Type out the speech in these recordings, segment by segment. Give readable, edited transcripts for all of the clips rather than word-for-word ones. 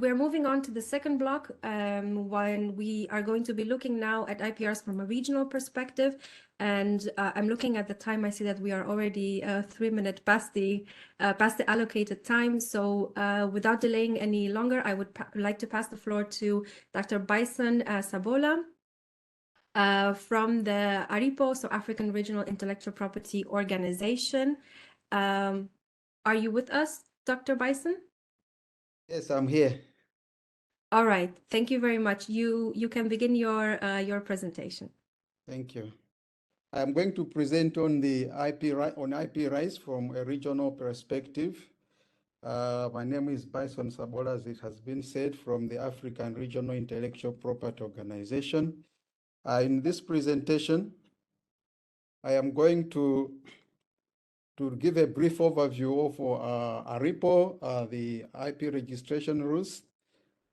we're moving on to the second block, when we are going to be looking now at IPRs from a regional perspective. And I'm looking at the time. I see that we are already 3 minutes past the allocated time. So without delaying any longer, I would like to pass the floor to Dr. Bison Sabola from the ARIPO, so African Regional Intellectual Property Organization. Are you with us, Dr. Bison? Yes, I'm here. All right. Thank you very much. You can begin your presentation. Thank you. I'm going to present on the IP rights from a regional perspective. My name is Bison Sabola, as it has been said, from the African Regional Intellectual Property Organization. In this presentation, I am going to give a brief overview of ARIPO, the IP registration rules,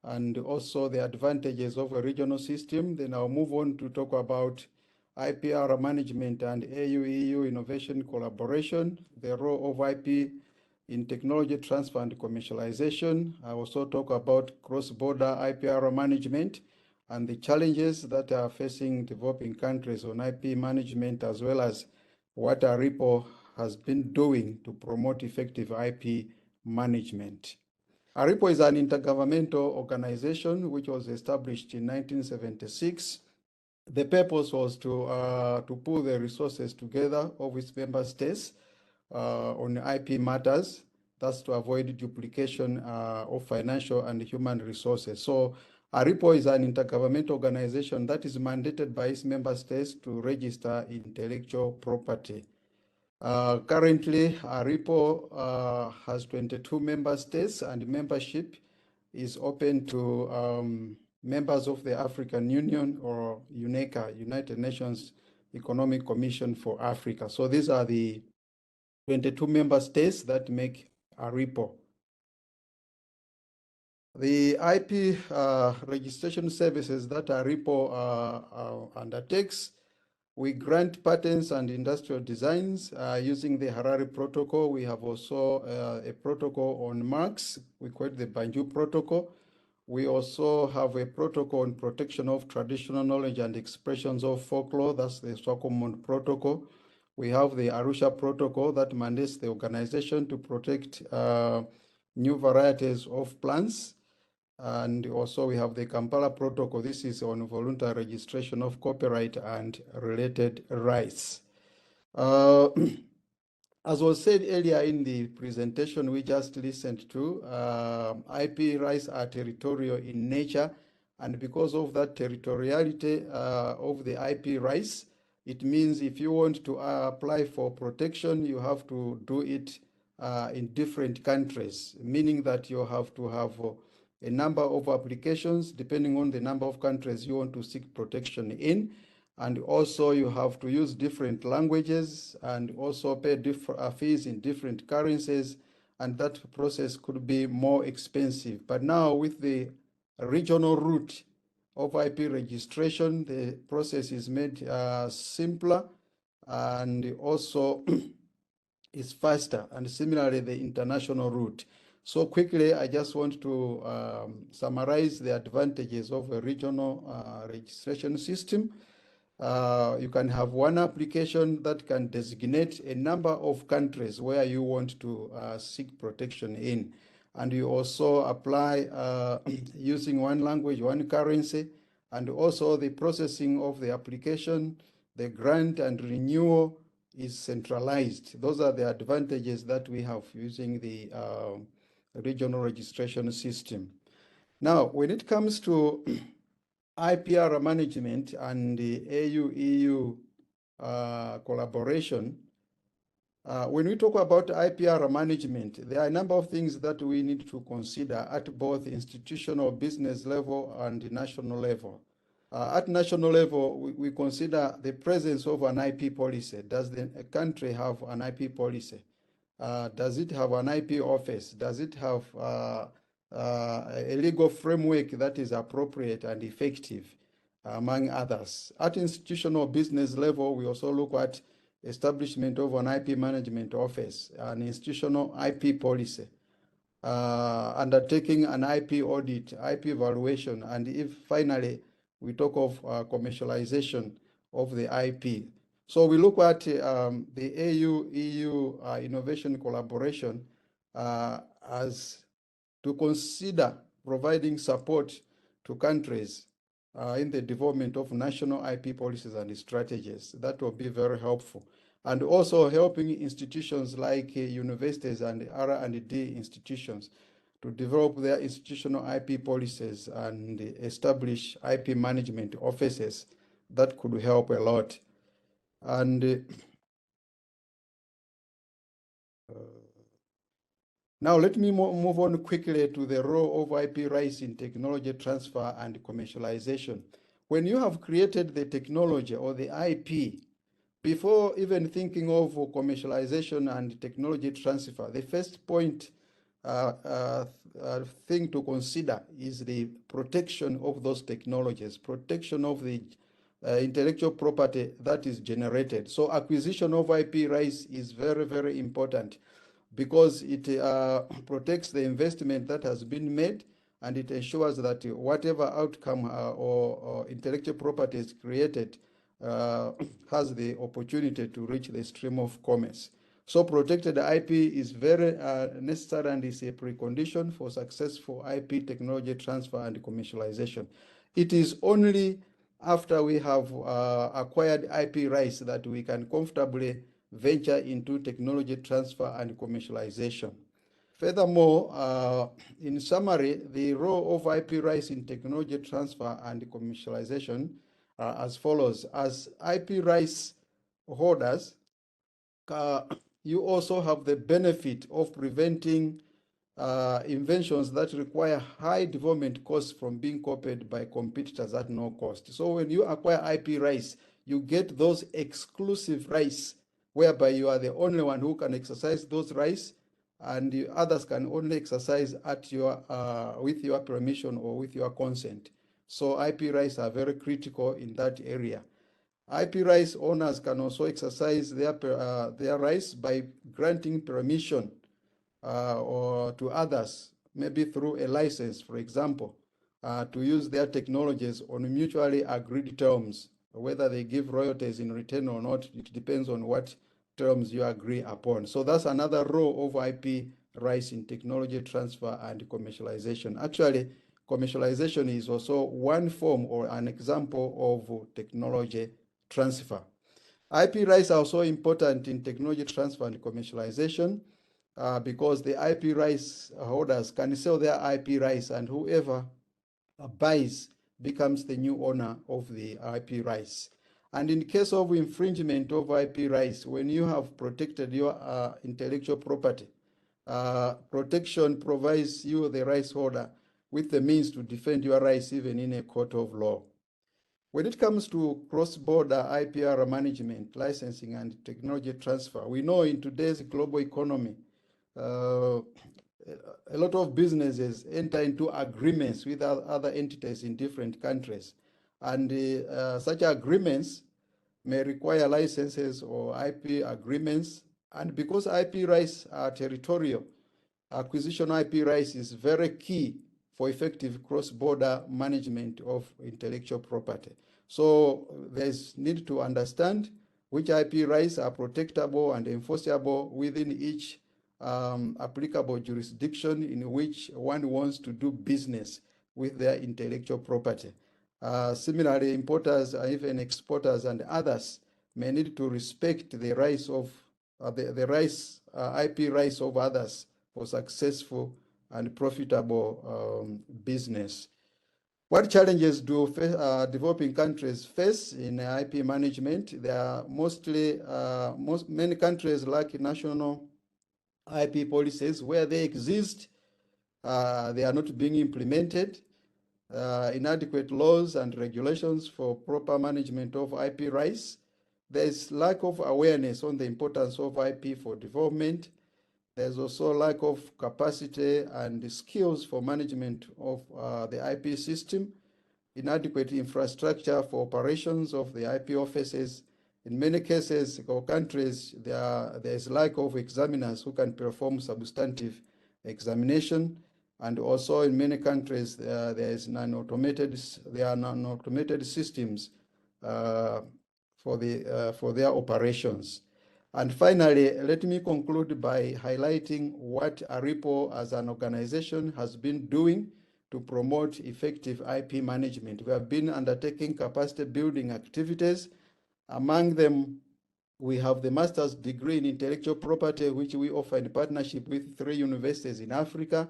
and also the advantages of a regional system. Then I'll move on to talk about IPR management and AU-EU innovation collaboration, the role of IP in technology transfer and commercialization. I also talk about cross-border IPR management and the challenges that are facing developing countries on IP management, as well as what ARIPO has been doing to promote effective IP management. ARIPO is an intergovernmental organization which was established in 1976. The purpose was to pull the resources together of its member states on IP matters. That's to avoid duplication of financial and human resources. So ARIPO is an intergovernmental organization that is mandated by its member states to register intellectual property. Currently, ARIPO has 22 member states, and membership is open to members of the African Union or UNECA, United Nations Economic Commission for Africa. So these are the 22 member states that make ARIPO. The IP registration services that ARIPO undertakes: we grant patents and industrial designs using the Harare Protocol. We have also a protocol on marks. We call it the Banjul Protocol. We also have a protocol on protection of traditional knowledge and expressions of folklore. That's the Swakopmund Protocol. We have the Arusha Protocol that mandates the organization to protect new varieties of plants. And also we have the Kampala Protocol. This is on voluntary registration of copyright and related rights. As was said earlier in the presentation we just listened to, IP rights are territorial in nature, and because of that territoriality of the IP rights, it means if you want to apply for protection, you have to do it in different countries, meaning that you have to have a number of applications depending on the number of countries you want to seek protection in. And also you have to use different languages and also pay fees in different currencies, and that process could be more expensive. But now with the regional route of IP registration, the process is made simpler and also is faster, and similarly the international route. So quickly, I just want to summarize the advantages of a regional registration system. You can have one application that can designate a number of countries where you want to seek protection in. And you also apply using one language, one currency, and also the processing of the application, the grant and renewal is centralized. Those are the advantages that we have using the regional registration system. Now, when it comes to IPR management and the AU-EU collaboration, when we talk about IPR management, there are a number of things that we need to consider at both institutional, business level and national level. At national level, we consider the presence of an IP policy. Does the country have an IP policy? Does it have an IP office? Does it have a legal framework that is appropriate and effective, among others? At institutional business level, we also look at establishment of an IP management office, an institutional IP policy. undertaking an IP audit, IP evaluation, and if finally we talk of commercialization of the IP. So we look at the AU-EU innovation collaboration as to consider providing support to countries in the development of national IP policies and strategies. That will be very helpful. And also helping institutions like universities and R&D institutions to develop their institutional IP policies and establish IP management offices. That could help a lot. And now let me move on quickly to the role of IP rights in technology transfer and commercialization. When you have created the technology or the IP, before even thinking of commercialization and technology transfer, the first point thing to consider is the protection of those technologies, protection of the intellectual property that is generated. So acquisition of IP rights is very, very important because it protects the investment that has been made, and it ensures that whatever outcome or intellectual property is created has the opportunity to reach the stream of commerce. So protected IP is very necessary and is a precondition for successful IP technology transfer and commercialization. It is only after we have acquired IP rights that we can comfortably venture into technology transfer and commercialization. Furthermore, in summary, the role of IP rights in technology transfer and commercialization are as follows. As IP rights holders, you also have the benefit of preventing inventions that require high development costs from being copied by competitors at no cost. So when you acquire IP rights, you get those exclusive rights whereby you are the only one who can exercise those rights, and the others can only exercise at your with your permission or with your consent. So IP rights are very critical in that area. IP rights owners can also exercise their rights by granting permission or to others, maybe through a license, for example, to use their technologies on mutually agreed terms. Whether they give royalties in return or not, it depends on what terms you agree upon. So that's another role of IP rights in technology transfer and commercialization. Actually, commercialization is also one form or an example of technology transfer. IP rights are also important in technology transfer and commercialization because the IP rights holders can sell their IP rights, and whoever buys becomes the new owner of the IP rights. And in case of infringement of IP rights, when you have protected your intellectual property, protection provides you, the rights holder, with the means to defend your rights even in a court of law. When it comes to cross-border IPR management, licensing, and technology transfer, we know in today's global economy, a lot of businesses enter into agreements with other entities in different countries. And such agreements may require licenses or IP agreements. And because IP rights are territorial, acquisition IP rights is very key for effective cross-border management of intellectual property. So there's need to understand which IP rights are protectable and enforceable within each applicable jurisdiction in which one wants to do business with their intellectual property. Similarly, importers, even exporters and others may need to respect the rights of IP rights of others for successful and profitable business. What challenges do developing countries face in IP management? There are many countries lack national IP policies. Where they exist, they are not being implemented. Inadequate laws and regulations for proper management of IP rights. There's lack of awareness on the importance of IP for development. There's also lack of capacity and skills for management of the IP system, inadequate infrastructure for operations of the IP offices. In many cases or countries, there is lack of examiners who can perform substantive examination. And also in many countries, there are non-automated systems for their operations. And finally, let me conclude by highlighting what ARIPO as an organization has been doing to promote effective IP management. We have been undertaking capacity building activities. Among them, we have the master's degree in intellectual property, which we offer in partnership with 3 universities in Africa.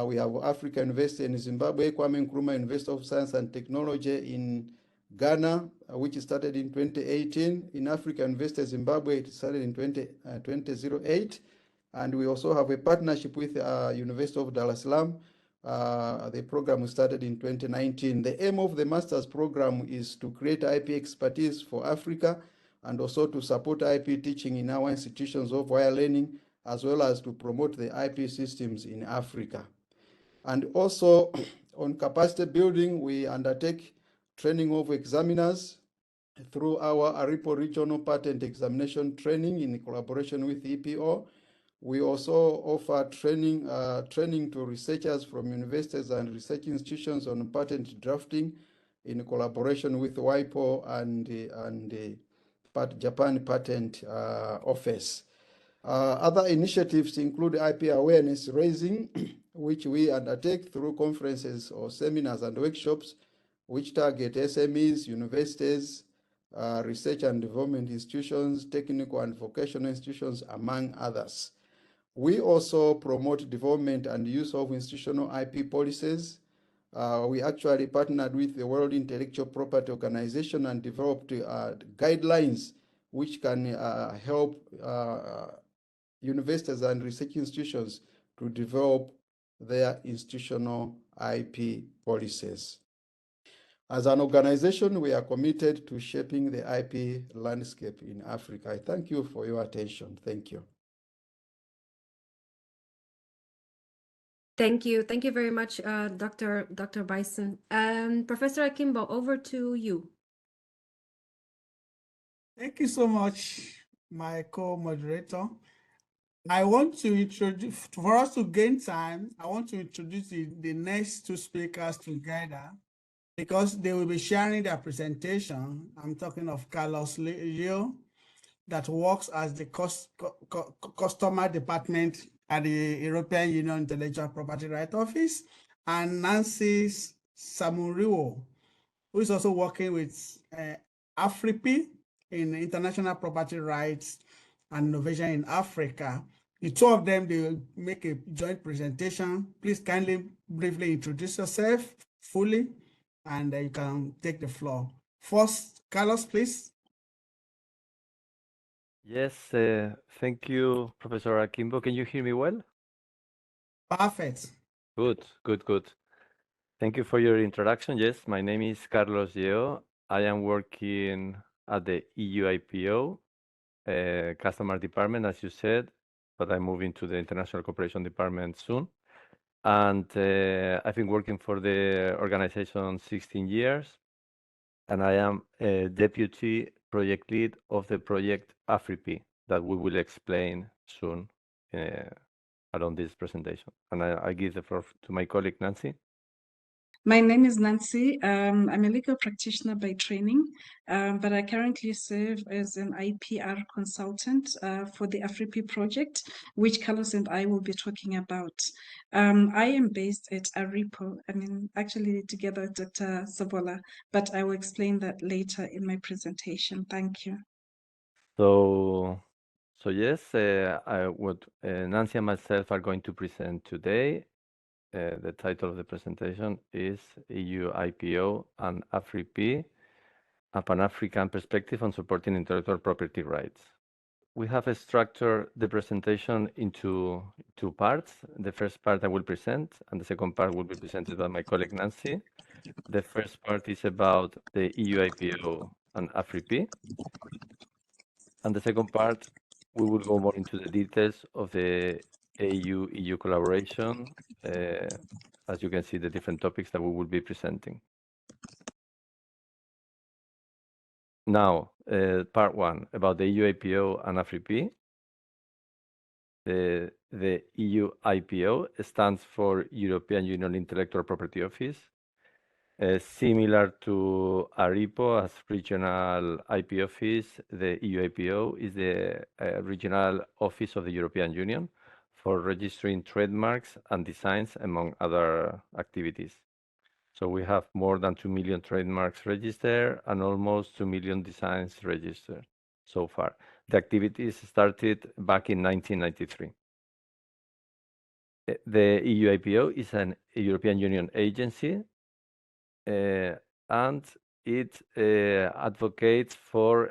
We have Africa University in Zimbabwe, Kwame Nkrumah University of Science and Technology in Ghana, which started in 2018. In Africa University Zimbabwe, it started in 2008. And we also have a partnership with University of Dar es Salaam. The program started in 2019. The aim of the master's program is to create IP expertise for Africa and also to support IP teaching in our institutions of higher learning, as well as to promote the IP systems in Africa. And also on capacity building, we undertake training of examiners through our ARIPO regional patent examination training in collaboration with EPO. We also offer training to researchers from universities and research institutions on patent drafting in collaboration with WIPO and Japan Patent Office. Other initiatives include IP awareness raising, which we undertake through conferences or seminars and workshops, which target SMEs, universities, research and development institutions, technical and vocational institutions, among others. We also promote development and use of institutional IP policies. We actually partnered with the World Intellectual Property Organization and developed guidelines which can help universities and research institutions to develop their institutional IP policies. As an organization, we are committed to shaping the IP landscape in Africa. I thank you for your attention. Thank you. Thank you. Thank you very much, Dr. Bison. Professor Akimbo, over to you. Thank you so much, my co-moderator. I want to introduce, for us to gain time, I want to introduce the next 2 speakers together because they will be sharing their presentation. I'm talking of Carlos Leo, that works as the customer department at the European Union Intellectual Property Rights Office, and Nancy Samuriwo, who is also working with AFRIP in international property rights and innovation in Africa. The 2 of them, they will make a joint presentation. Please kindly briefly introduce yourself fully, and you can take the floor. First, Carlos, please. Yes, thank you, Professor Akimbo. Can you hear me well? Perfect. Good. Thank you for your introduction. Yes, my name is Carlos Yeo. I am working at the EU IPO customer department, as you said, but I'm moving to the international cooperation department soon. And I've been working for the organization 16 years, and I am a deputy project lead of the project AFRIP that we will explain soon around this presentation. And I give the floor to my colleague, Nancy. My name is Nancy. I'm a legal practitioner by training, but I currently serve as an IPR consultant for the AFRIP project, which Carlos and I will be talking about. I am based at ARIPO, actually together with Dr. Sabola, but I will explain that later in my presentation. Thank you. So yes, what Nancy and myself are going to present today. The title of the presentation is EU IPO and AFRIP, a Pan-African perspective on supporting intellectual property rights. We have structured the presentation into 2 parts. The first part I will present, and the second part will be presented by my colleague Nancy. The first part is about the EU IPO and AFRIP. And the second part, we will go more into the details of the EU collaboration, as you can see, the different topics that we will be presenting. Now, part 1 about the EU IPO and AFRIP. The the EU IPO stands for European Union Intellectual Property Office. Similar to ARIPO as regional IP office, the EU IPO is the regional office of the European Union for registering trademarks and designs, among other activities. So we have more than 2 million trademarks registered and almost 2 million designs registered so far. The activities started back in 1993. The EU IPO is a European Union agency, and it advocates for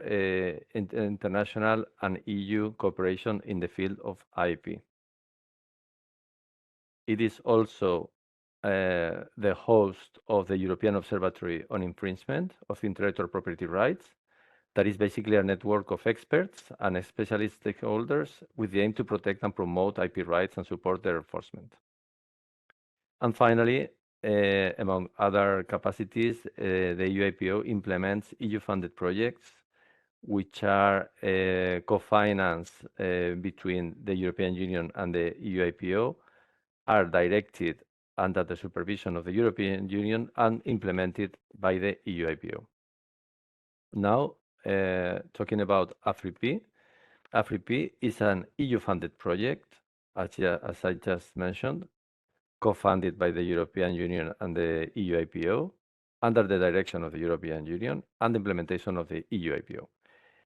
international and EU cooperation in the field of IP. It is also the host of the European Observatory on Infringement of Intellectual Property Rights. That is basically a network of experts and specialist stakeholders with the aim to protect and promote IP rights and support their enforcement. And finally, among other capacities, the EU IPO implements EU-funded projects which are co-financed between the European Union and the EU IPO, are directed under the supervision of the European Union and implemented by the EU IPO. Now, talking about AFRIP. AFRIP is an EU-funded project, as I just mentioned, co-funded by the European Union and the EU IPO, under the direction of the European Union and the implementation of the EU IPO.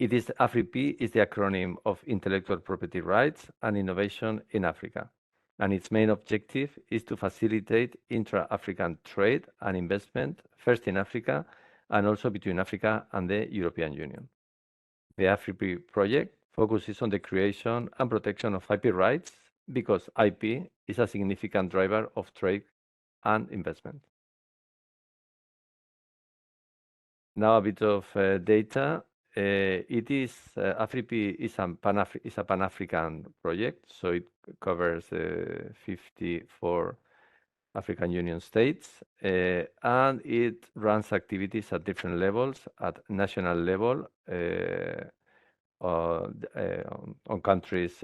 AFRIP is the acronym of Intellectual Property Rights and Innovation in Africa, and its main objective is to facilitate intra-African trade and investment, first in Africa and also between Africa and the European Union. The AFRIP project focuses on the creation and protection of IP rights because IP is a significant driver of trade and investment. Now a bit of data. AFRIP is a Pan-African project, so it covers 54 African Union states, and it runs activities at different levels, at national level, on countries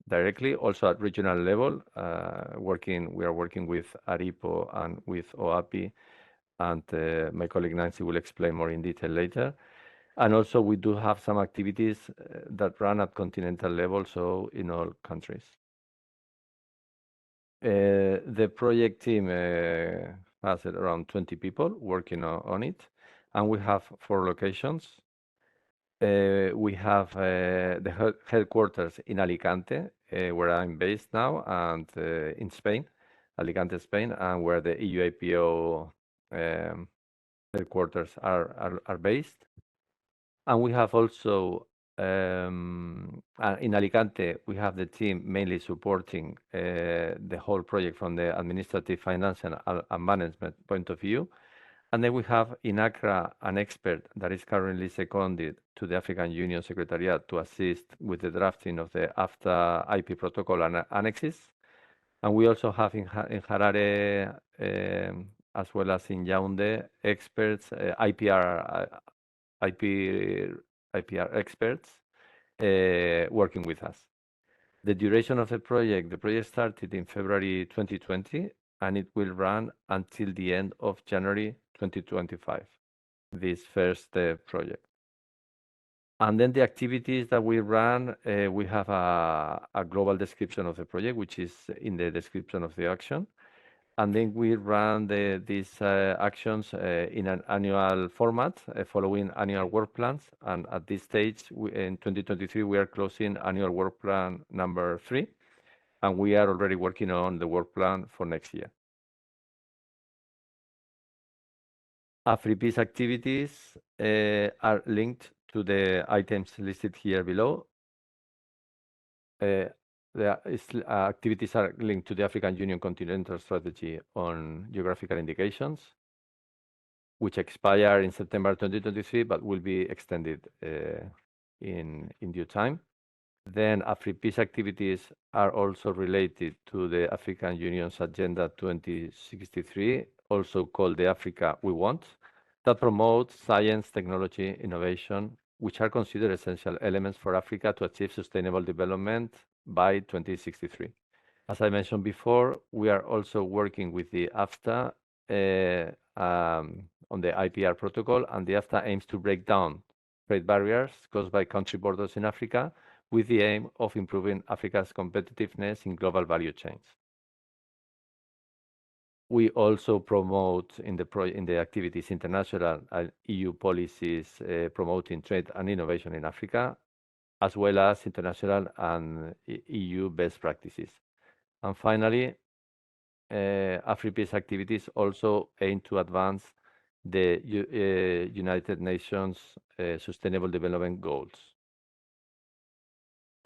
directly, also at regional level. We are working with ARIPO and with OAPI, and my colleague Nancy will explain more in detail later. And also we do have some activities that run at continental level, so in all countries. The project team has around 20 people working on it, and we have 4 locations. We have the headquarters in Alicante, where I'm based now, and in Spain, Alicante, Spain, and where the EU IPO headquarters are based. And we have also, in Alicante, we have the team mainly supporting the whole project from the administrative, financial, and management point of view. And then we have in Accra an expert that is currently seconded to the African Union Secretariat to assist with the drafting of the AFTA IP protocol and annexes. And we also have in Harare, as well as in Yaoundé, experts, IPR experts working with us. The duration of the project started in February 2020, and it will run until the end of January 2025, this first project. And then the activities that we run, we have a global description of the project, which is in the description of the action. And then we run these actions in an annual format, following annual work plans. And at this stage, in 2023, we are closing annual work plan number 3, and we are already working on the work plan for next year. AFRIP's activities are linked to the items listed here below. The activities are linked to the African Union Continental Strategy on Geographical Indications, which expire in September 2023, but will be extended in due time. Then AFRIP's activities are also related to the African Union's Agenda 2063, also called the Africa We Want, that promotes science, technology, innovation which are considered essential elements for Africa to achieve sustainable development by 2063. As I mentioned before, we are also working with the AFTA on the IPR protocol, and the AFTA aims to break down trade barriers caused by country borders in Africa with the aim of improving Africa's competitiveness in global value chains. We also promote in the activities international EU policies promoting trade and innovation in Africa, as well as international and EU best practices. And finally, AfriPeace activities also aim to advance the United Nations Sustainable Development Goals.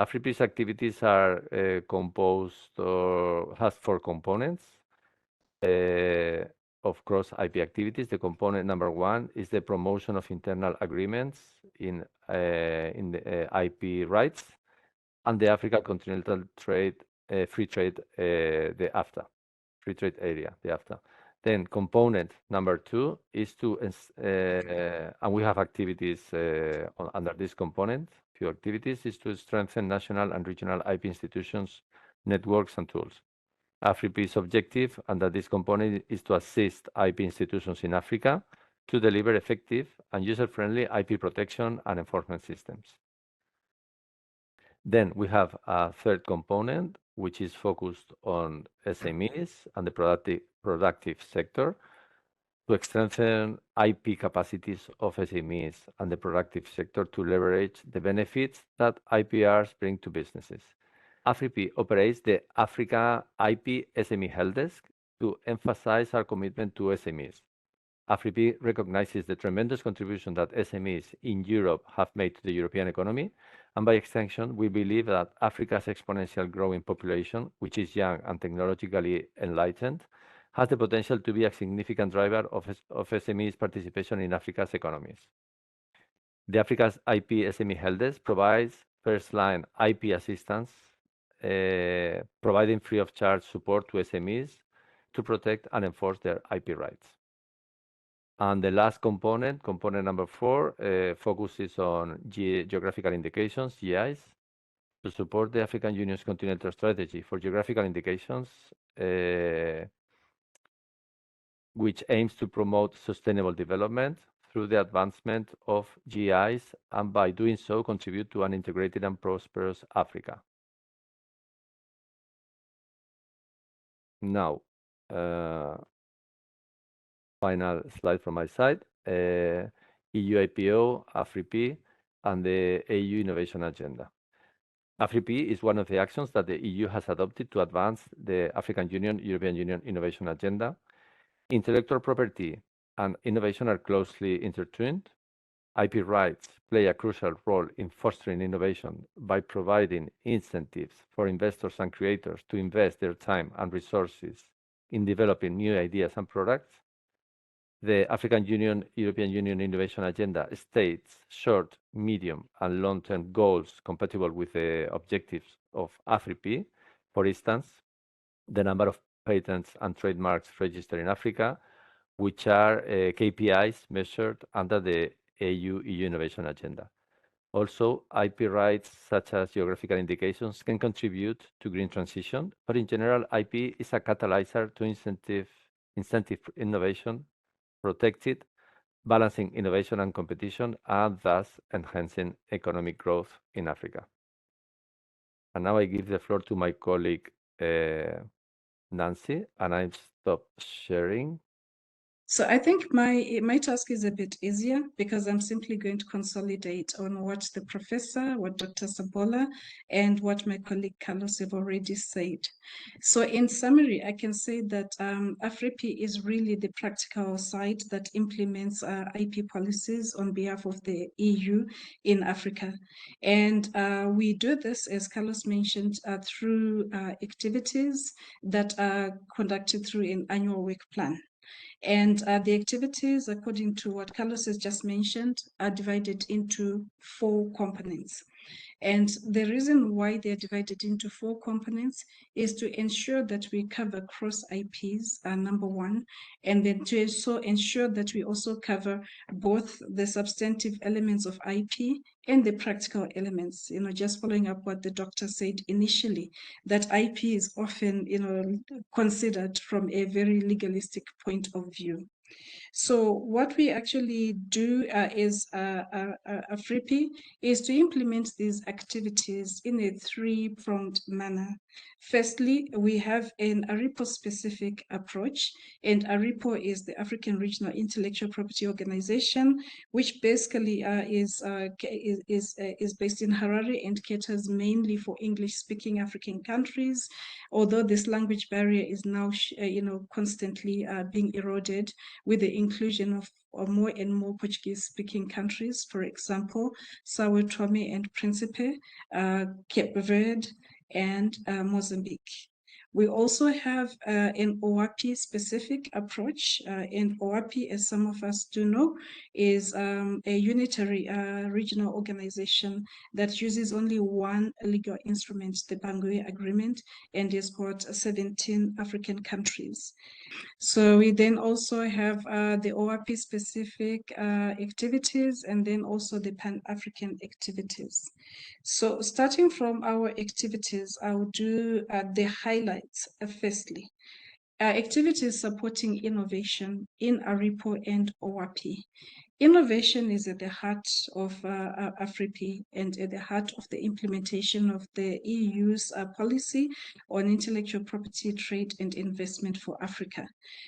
AfriPeace activities are composed or has 4 components of cross-IP activities. The component number 1 is the promotion of internal agreements in the IP rights and the Africa Continental Trade Free Trade, the AFTA. Free trade area, the AFTA. Then component number 2 is to, and we have activities under this component, few activities, is to strengthen national and regional IP institutions, networks and tools. AfriPeace objective under this component is to assist IP institutions in Africa to deliver effective and user-friendly IP protection and enforcement systems. Then we have a third component, which is focused on SMEs and the productive sector to strengthen IP capacities of SMEs and the productive sector to leverage the benefits that IPRs bring to businesses. AfriP operates the Africa IP SME Helpdesk to emphasize our commitment to SMEs. AfriP recognizes the tremendous contribution that SMEs in Europe have made to the European economy, and by extension, we believe that Africa's exponential growing population, which is young and technologically enlightened, has the potential to be a significant driver of SMEs' participation in Africa's economies. The Africa's IP SME Helpdesk provides first-line IP assistance, providing free of charge support to SMEs to protect and enforce their IP rights. And the last component, component number 4, focuses on geographical indications, GIs, to support the African Union's continental strategy for geographical indications, which aims to promote sustainable development through the advancement of GIs, and by doing so, contribute to an integrated and prosperous Africa. Now, final slide from my side, EU IPO, AfriP, and the EU Innovation Agenda. AfriP is one of the actions that the EU has adopted to advance the African Union, European Union Innovation Agenda. Intellectual property and innovation are closely intertwined. IP rights play a crucial role in fostering innovation by providing incentives for investors and creators to invest their time and resources in developing new ideas and products. The African Union, European Union Innovation Agenda states short, medium, and long-term goals compatible with the objectives of AfriP. For instance, the number of patents and trademarks registered in Africa, which are KPIs measured under the EU Innovation Agenda. Also, IP rights such as geographical indications can contribute to green transition, but in general, IP is a catalyzer to incentive innovation, protect it, balancing innovation and competition, and thus enhancing economic growth in Africa. And now I give the floor to my colleague, Nancy, and I stop sharing. So I think my task is a bit easier because I'm simply going to consolidate on what the professor, what Dr. Sabola, and what my colleague Carlos have already said. So in summary, I can say that AfriP is really the practical side that implements IP policies on behalf of the EU in Africa. And we do this, as Carlos mentioned, through activities that are conducted through an annual work plan. And the activities, according to what Carlos has just mentioned, are divided into 4 components. And the reason why they're divided into 4 components is to ensure that we cover cross IPs, number 1, and then to also ensure that we also cover both the substantive elements of IP and the practical elements. Just following up what the doctor said initially, that IP is often, considered from a very legalistic point of view. So what we actually do is Afripi is to implement these activities in a 3-pronged manner. Firstly, we have an ARIPO-specific approach, and ARIPO is the African Regional Intellectual Property Organization, which basically is based in Harare and caters mainly for English-speaking African countries. Although this language barrier is now, constantly being eroded with the inclusion of more and more Portuguese-speaking countries, for example, Sao Tome and Principe, Cape Verde, and Mozambique. We also have an OAPI-specific approach, and OAPI, as some of us do know, is a unitary regional organization that uses only one legal instrument, the Bangui Agreement, and has got 17 African countries. So we then also have the OAP-specific activities, and then also the Pan-African activities. So starting from our activities, I'll do the highlights firstly. Activities supporting innovation in ARIPO and OAP. Innovation is at the heart of Afripi and at the heart of the implementation of the EU's policy on intellectual property, trade and investment for Africa.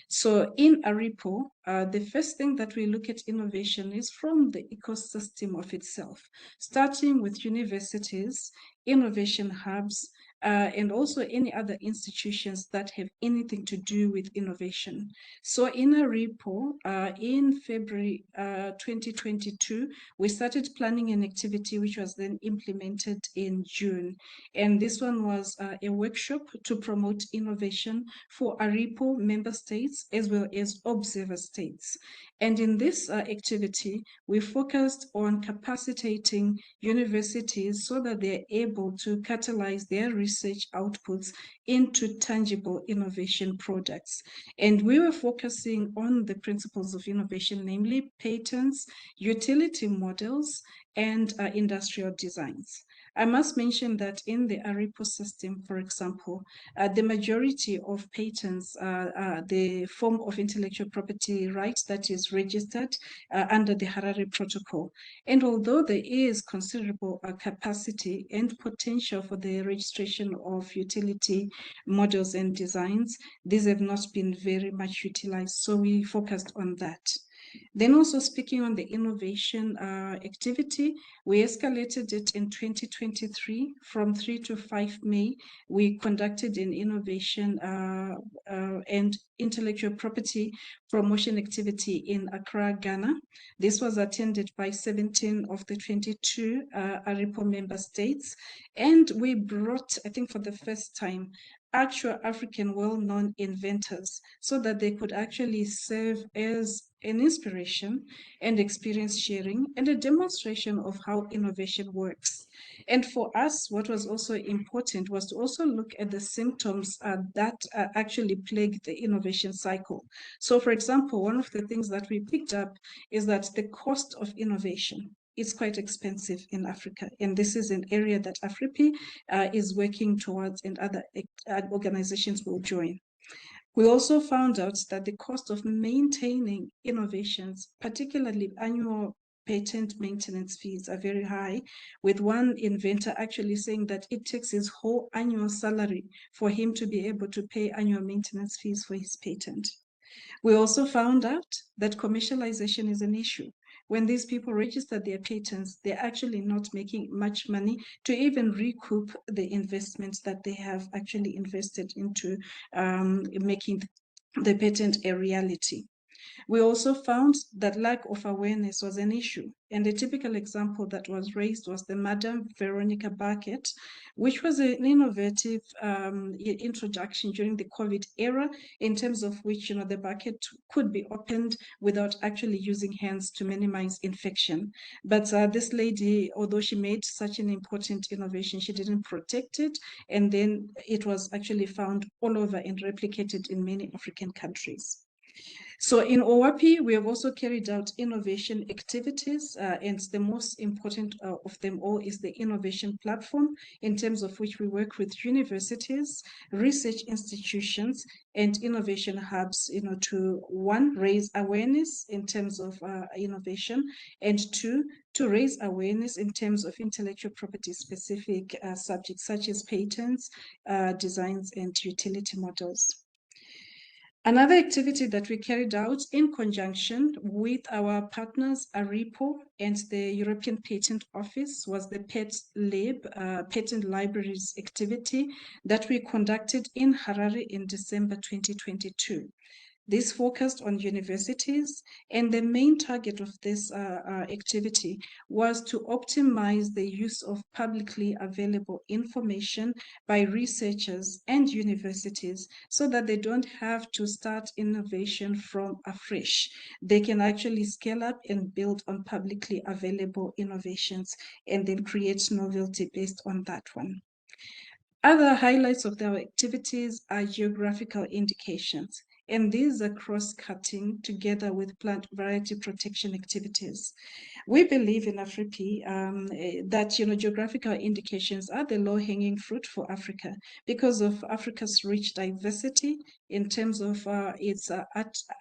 So in ARIPO, the first thing that we look at innovation is from the ecosystem of itself, starting with universities, innovation hubs, and also any other institutions that have anything to do with innovation. So in ARIPO, in February 2022, we started planning an activity which was then implemented in June. And this one was a workshop to promote innovation for ARIPO member states as well as observer states. And in this activity, we focused on capacitating universities so that they're able to catalyze their research outputs into tangible innovation products. And we were focusing on the principles of innovation, namely patents, utility models, and industrial designs. I must mention that in the ARIPO system, for example, the majority of patents are the form of intellectual property rights that is registered under the Harare Protocol. And although there is considerable capacity and potential for the registration of utility models and designs, these have not been very much utilized. So we focused on that. Then also speaking on the innovation activity, we escalated it in 2023 from 3 to 5 May. We conducted an innovation and intellectual property promotion activity in Accra, Ghana. This was attended by 17 of the 22 ARIPO member states. And we brought, I think for the first time, actual African well-known inventors so that they could actually serve as an inspiration and experience sharing and a demonstration of how innovation works. And for us, what was also important was to also look at the symptoms that actually plague the innovation cycle. So for example, one of the things that we picked up is that the cost of innovation is quite expensive in Africa. And this is an area that Afripi is working towards and other organizations will join. We also found out that the cost of maintaining innovations, particularly annual patent maintenance fees, are very high, with one inventor actually saying that it takes his whole annual salary for him to be able to pay annual maintenance fees for his patent. We also found out that commercialization is an issue. When these people register their patents, they're actually not making much money to even recoup the investments that they have actually invested into making the patent a reality. We also found that lack of awareness was an issue. And a typical example that was raised was the Madame Veronica bucket, which was an innovative introduction during the COVID era, in terms of which, the bucket could be opened without actually using hands to minimize infection. But this lady, although she made such an important innovation, she didn't protect it. And then it was actually found all over and replicated in many African countries. So in OAPI, we have also carried out innovation activities, and the most important of them all is the innovation platform, in terms of which we work with universities, research institutions, and innovation hubs, to, one, raise awareness in terms of innovation, and two, to raise awareness in terms of intellectual property specific subjects such as patents, designs, and utility models. Another activity that we carried out in conjunction with our partners, ARIPO and the European Patent Office, was the Patent Libraries activity that we conducted in Harare in December 2022. This focused on universities, and the main target of this activity was to optimize the use of publicly available information by researchers and universities, so that they don't have to start innovation from afresh. They can actually scale up and build on publicly available innovations, and then create novelty based on that one. Other highlights of our activities are geographical indications, and these are cross-cutting together with plant variety protection activities. We believe in AFRIPI that geographical indications are the low-hanging fruit for Africa, because of Africa's rich diversity in terms of its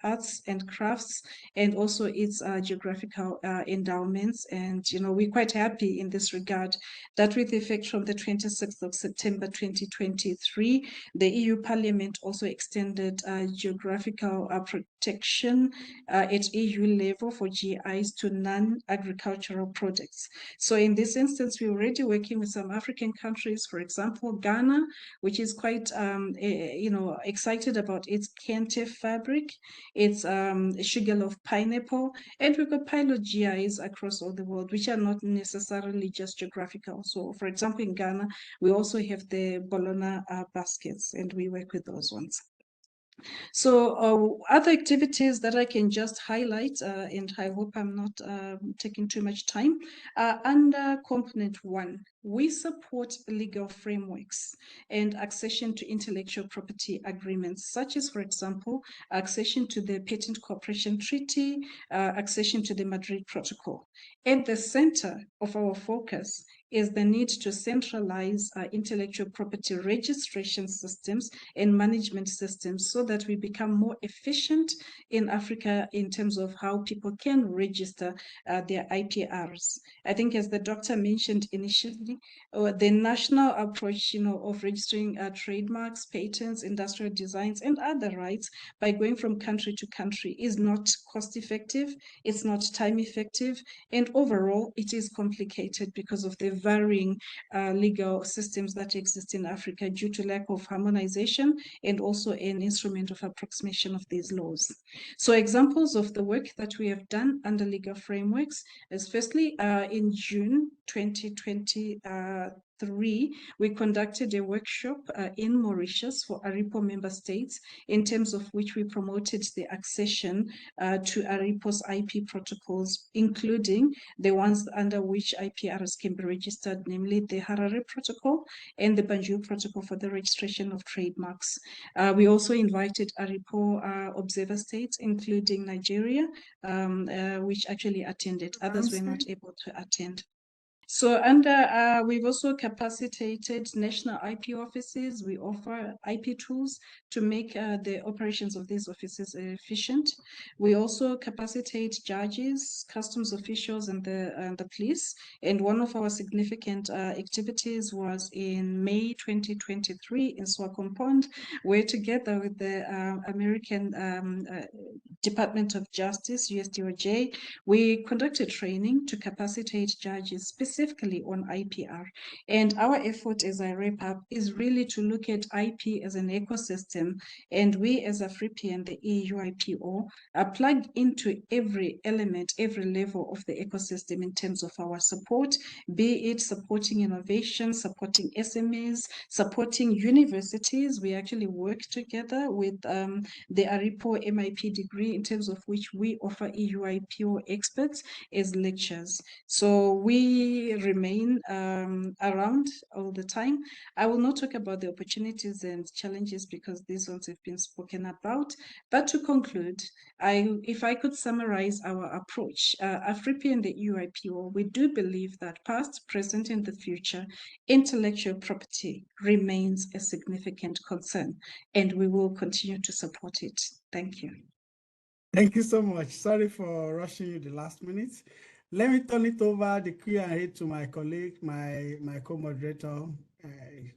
arts and crafts, and also its geographical endowments. And we're quite happy in this regard that, with effect from the 26th of September 2023, the EU Parliament also extended geographical protection at EU level for GIs to non-agricultural products. So in this instance, we're already working with some African countries, for example, Ghana, which is quite excited about its Kente fabric, its sugarloaf pineapple, and we've got pilot GIs across all the world, which are not necessarily just geographical. So, for example, in Ghana, we also have the Bologna baskets, and we work with those ones. So other activities that I can just highlight, and I hope I'm not taking too much time, under component 1, we support legal frameworks and accession to intellectual property agreements, such as, for example, accession to the Patent Cooperation Treaty, accession to the Madrid Protocol. At the center of our focus is the need to centralize intellectual property registration systems and management systems, so that we become more efficient in Africa in terms of how people can register their IPRs. I think, as the doctor mentioned initially, the national approach, of registering trademarks, patents, industrial designs, and other rights by going from country to country is not cost effective, it's not time effective, and overall it is complicated because of the varying legal systems that exist in Africa due to lack of harmonization and also an instrument of approximation of these laws. So examples of the work that we have done under legal frameworks is, firstly, in June 2023, we conducted a workshop in Mauritius for ARIPO member states, in terms of which we promoted the accession to ARIPO's IP protocols, including the ones under which IPRs can be registered, namely the Harare Protocol and the Banjul Protocol for the registration of trademarks. We also invited ARIPO observer states, including Nigeria, which actually attended. Others were not able to attend. So we've also capacitated national IP offices. We offer IP tools to make the operations of these offices efficient. We also capacitate judges, customs officials, and the police. And one of our significant activities was in May 2023 in Swakopmund, where, together with the American Department of Justice, USDOJ, we conducted training to capacitate judges specifically specifically on IPR. And our effort, as I wrap up, is really to look at IP as an ecosystem, and we as AFRIPI and the EU IPO are plugged into every element, every level of the ecosystem in terms of our support, be it supporting innovation, supporting SMEs, supporting universities. We actually work together with the ARIPO MIP degree, in terms of which we offer EU IPO experts as lectures. So we remain around all the time. I will not talk about the opportunities and challenges because these ones have been spoken about. But to conclude, if I could summarize our approach, AFRIPI and the EU IPO, we do believe that past, present, and the future, intellectual property remains a significant concern, and we will continue to support it. Thank you. Thank you so much. Sorry for rushing you the last minute. Let me turn it over the Q&A to my colleague, my co-moderator,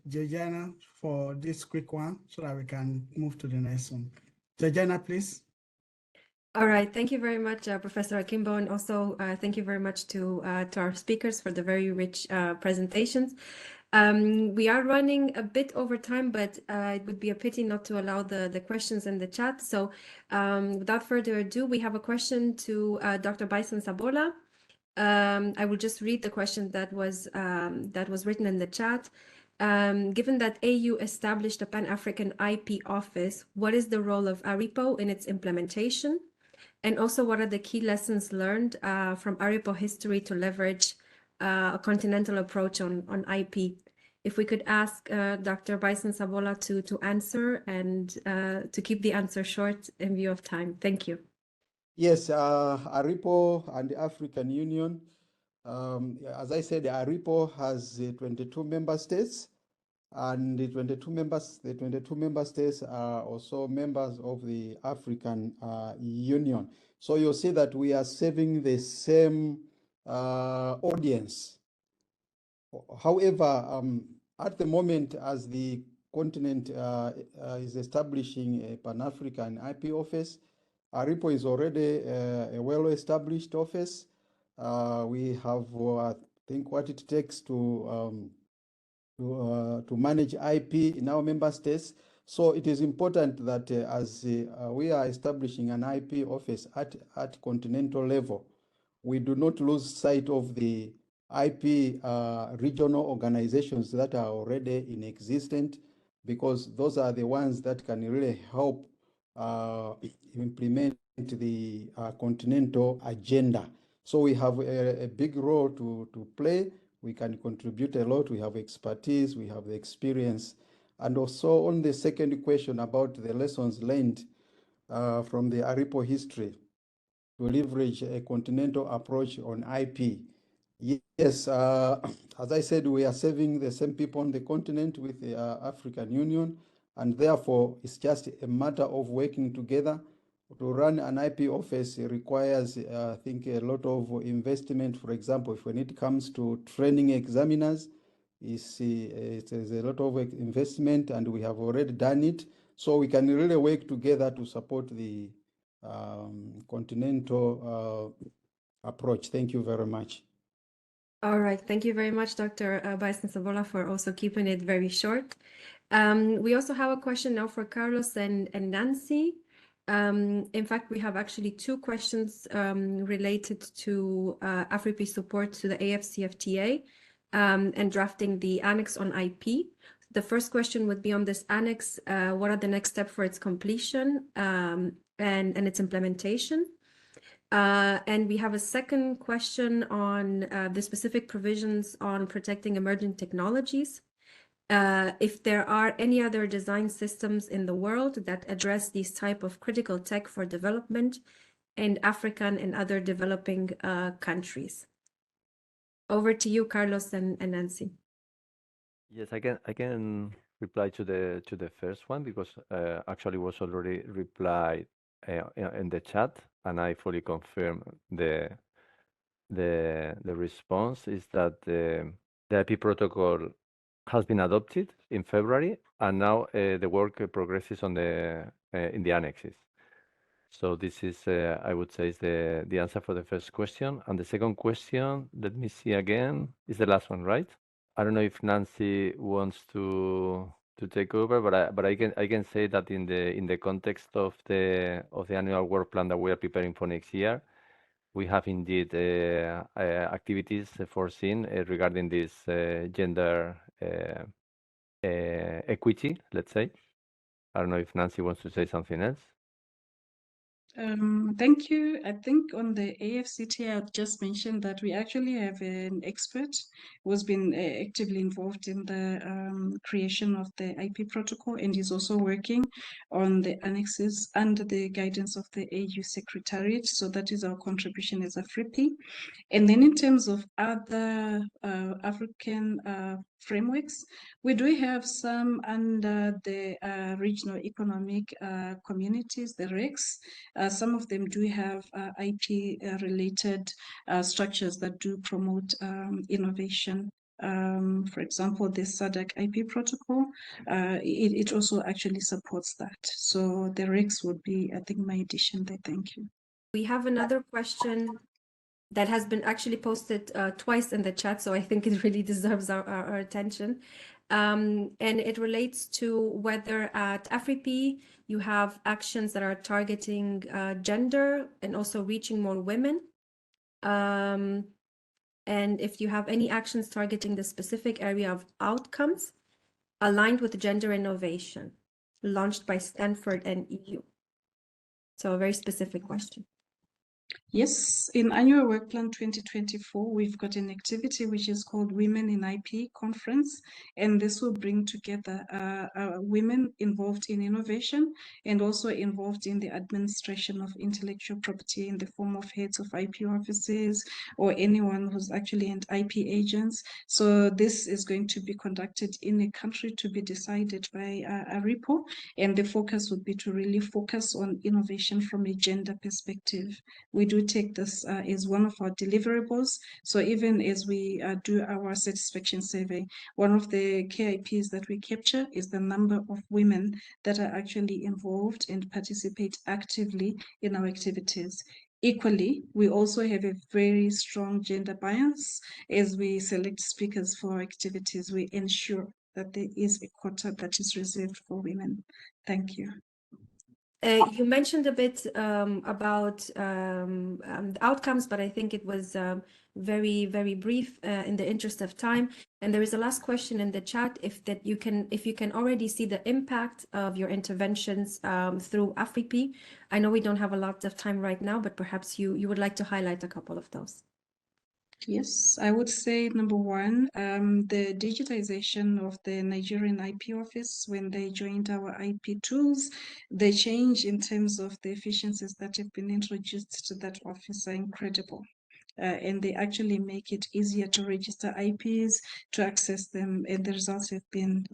Georgiana, for this quick one so that we can move to the next one. Georgiana, please. All right, thank you very much, Professor Akimbo, and also thank you very much to our speakers for the very rich presentations. We are running a bit over time, but it would be a pity not to allow the questions in the chat. So without further ado, we have a question to Dr. Bison Sabola. I will just read the question that was written in the chat. Given that AU established a Pan-African IP office, what is the role of ARIPO in its implementation? And also, what are the key lessons learned from ARIPO history to leverage a continental approach on IP? If we could ask Dr. Bison Sabola to answer and to keep the answer short in view of time. Thank you. Yes, ARIPO and the African Union, as I said, ARIPO has 22 member states, and the 22 member states are also members of the African Union. So you'll see that we are serving the same audience. However, at the moment, as the continent is establishing a Pan-African IP office, ARIPO is already a well-established office. We have, I think, what it takes to manage IP in our member states. So it is important that as we are establishing an IP office at continental level, we do not lose sight of the IP regional organizations that are already in existence, because those are the ones that can really help implement the continental agenda. So we have a big role to play. We can contribute a lot. We have expertise, we have the experience. And also on the second question about the lessons learned from the ARIPO history to leverage a continental approach on IP. Yes, as I said, we are serving the same people on the continent with the African Union, and therefore it's just a matter of working together. To run an IP office requires, I think, a lot of investment. For example, when it comes to training examiners, it's a lot of investment, and we have already done it. So we can really work together to support the continental approach. Thank you very much. All right, thank you very much, Dr. Bison Sabola, for also keeping it very short. We also have a question now for Carlos and Nancy. In fact, we have actually two questions related to AFRIPI support to the AFCFTA and drafting the annex on IP. The first question would be on this annex, what are the next steps for its completion and its implementation? And we have a second question on the specific provisions on protecting emerging technologies. If there are any other design systems in the world that address these type of critical tech for development in African and other developing countries. Over to you, Carlos and Nancy. Yes, I can reply to the first one, because actually was already replied in the chat, and I fully confirm the response is that the IP protocol has been adopted in February, and now the work progresses on in the annexes. So this is, I would say, is the answer for the first question. And the second question, let me see again, is the last one, right? I don't know if Nancy wants to take over, but I can say that in the context of the annual work plan that we are preparing for next year, we have indeed activities foreseen regarding this gender equity, let's say. I don't know if Nancy wants to say something else. Thank you. I think on the AFCT, I just mentioned that we actually have an expert who's been actively involved in the creation of the IP protocol, and is also working on the annexes under the guidance of the AU Secretariat. So that is our contribution as a FRIPI. And then in terms of other African frameworks, we do have some under the regional economic communities, the RECs. Some of them do have IP-related structures that do promote innovation. For example, the SADC IP protocol, it also actually supports that. So the RECs would be, I think, my addition there. Thank you. We have another question that has been actually posted twice in the chat, so I think it really deserves our attention. And it relates to whether at AfriP you have actions that are targeting gender and also reaching more women. And if you have any actions targeting the specific area of outcomes aligned with gender innovation launched by Stanford and EU. So a very specific question. Yes, in Annual Work Plan 2024, we've got an activity which is called Women in IP Conference, and this will bring together women involved in innovation and also involved in the administration of intellectual property in the form of heads of IP offices or anyone who's actually an IP agents. So this is going to be conducted in a country to be decided by a RIPO, and the focus would be to really focus on innovation from a gender perspective. We do take this as one of our deliverables. So even as we do our satisfaction survey, one of the KIPs that we capture is the number of women that are actually involved and participate actively in our activities. Equally, we also have a very strong gender bias. As we select speakers for our activities, we ensure that there is a quota that is reserved for women. Thank you. You mentioned a bit about the outcomes, but I think it was very, very brief in the interest of time. And there is a last question in the chat: if you can already see the impact of your interventions through AfriP. I know we don't have a lot of time right now, but perhaps you would like to highlight a couple of those. Yes, I would say number one, the digitization of the Nigerian IP office when they joined our IP tools, the change in terms of the efficiencies that have been introduced to that office are incredible. And they actually make it easier to register IPs, to access them, and the results have been,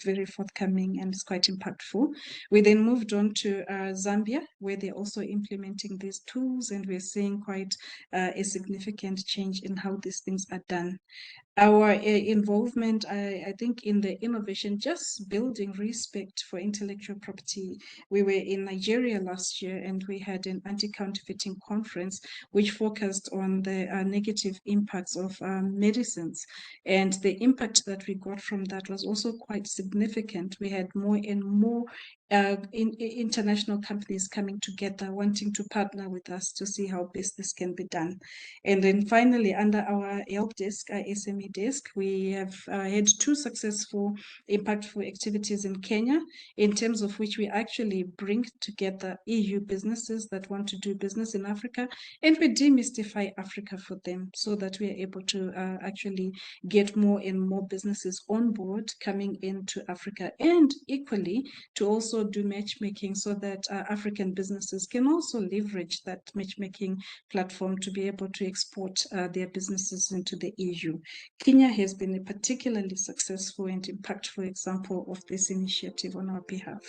very forthcoming, and it's quite impactful. We then moved on to Zambia, where they're also implementing these tools, and we're seeing quite a significant change in how these things are done. Our involvement, I think, in the innovation, just building respect for intellectual property. We were in Nigeria last year, and we had an anti-counterfeiting conference which focused on the negative impacts of medicines. And the impact that we got from that was also quite significant. We had more and more international companies coming together, wanting to partner with us to see how best this can be done. And then finally, under our help desk, our SME desk, we have had two successful, impactful activities in Kenya, in terms of which we actually bring together EU businesses that want to do business in Africa, and we demystify Africa for them so that we are able to actually get more and more businesses on board coming into Africa, and equally to also do matchmaking so that African businesses can also leverage that matchmaking platform to be able to export their businesses into the EU. Kenya has been a particularly successful and impactful example of this initiative on our behalf.